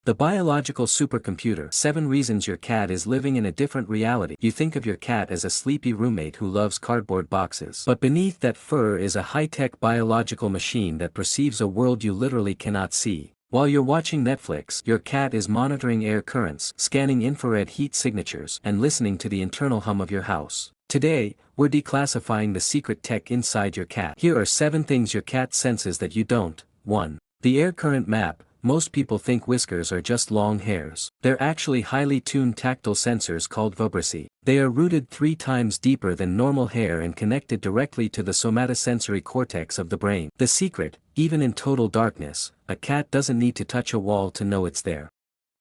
The biological supercomputer. 7 reasons your cat is living in a different reality. You think of your cat as a sleepy roommate who loves cardboard boxes. But beneath that fur is a high-tech biological machine that perceives a world you literally cannot see. While you're watching Netflix, your cat is monitoring air currents, scanning infrared heat signatures, and listening to the internal hum of your house. Today, we're declassifying the secret tech inside your cat. Here are 7 things your cat senses that you don't. 1. The air current map. Most people think whiskers are just long hairs. They're actually highly tuned tactile sensors called vibrissae. They are rooted 3 times deeper than normal hair and connected directly to the somatosensory cortex of the brain. The secret, even in total darkness, a cat doesn't need to touch a wall to know it's there.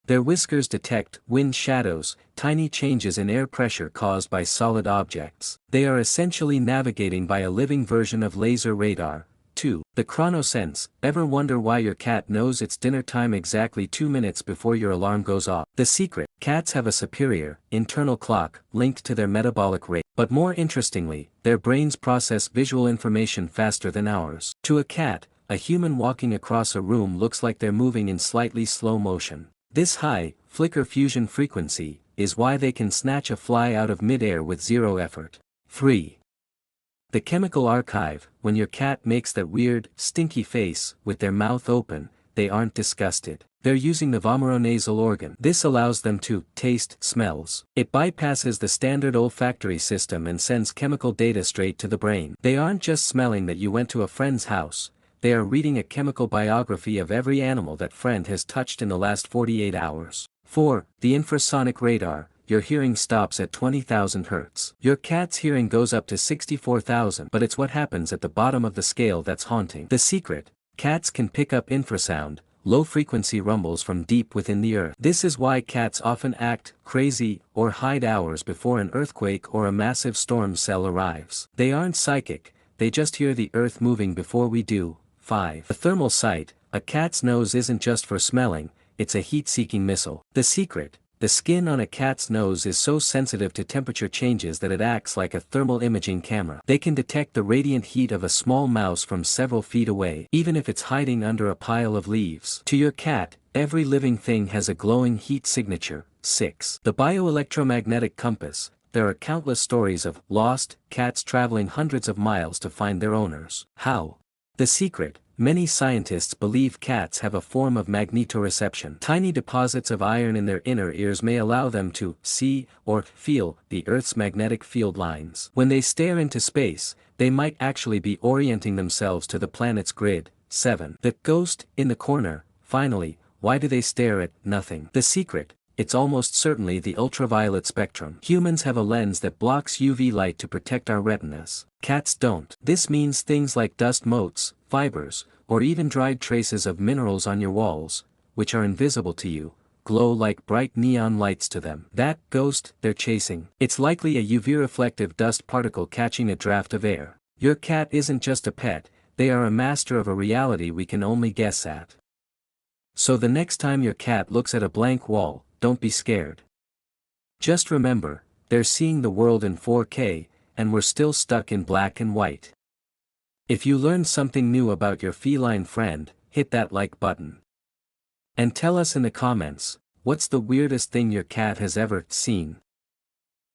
Their whiskers detect wind shadows, tiny changes in air pressure caused by solid objects. They are essentially navigating by a living version of laser radar. 2. The chronosense. Ever wonder why your cat knows it's dinner time exactly 2 minutes before your alarm goes off? The secret. Cats have a superior, internal clock, linked to their metabolic rate. But more interestingly, their brains process visual information faster than ours. To a cat, a human walking across a room looks like they're moving in slightly slow motion. This high, flicker fusion frequency, is why they can snatch a fly out of midair with zero effort. 3. The chemical archive. When your cat makes that weird, stinky face, with their mouth open, they aren't disgusted. They're using the vomeronasal organ. This allows them to taste smells. It bypasses the standard olfactory system and sends chemical data straight to the brain. They aren't just smelling that you went to a friend's house, they are reading a chemical biography of every animal that friend has touched in the last 48 hours. 4. The infrasonic radar. Your hearing stops at 20,000 Hz. Your cat's hearing goes up to 64,000, but it's what happens at the bottom of the scale that's haunting. The secret. Cats can pick up infrasound, low-frequency rumbles from deep within the earth. This is why cats often act crazy or hide hours before an earthquake or a massive storm cell arrives. They aren't psychic, they just hear the earth moving before we do. 5. The thermal sight. A cat's nose isn't just for smelling, it's a heat-seeking missile. The secret. The skin on a cat's nose is so sensitive to temperature changes that it acts like a thermal imaging camera. They can detect the radiant heat of a small mouse from several feet away, even if it's hiding under a pile of leaves. To your cat, every living thing has a glowing heat signature. 6. The bioelectromagnetic compass. There are countless stories of lost cats traveling hundreds of miles to find their owners. How? The secret. Many scientists believe cats have a form of magnetoreception. Tiny deposits of iron in their inner ears may allow them to see or feel the Earth's magnetic field lines. When they stare into space, they might actually be orienting themselves to the planet's grid. 7. The ghost in the corner. Finally, why do they stare at nothing? The secret. It's almost certainly the ultraviolet spectrum. Humans have a lens that blocks UV light to protect our retinas. Cats don't. This means things like dust motes, fibers, or even dried traces of minerals on your walls, which are invisible to you, glow like bright neon lights to them. That ghost they're chasing. It's likely a UV-reflective dust particle catching a draft of air. Your cat isn't just a pet, they are a master of a reality we can only guess at. So the next time your cat looks at a blank wall, don't be scared. Just remember, they're seeing the world in 4K, and we're still stuck in black and white. If you learned something new about your feline friend, hit that like button. And tell us in the comments, what's the weirdest thing your cat has ever seen?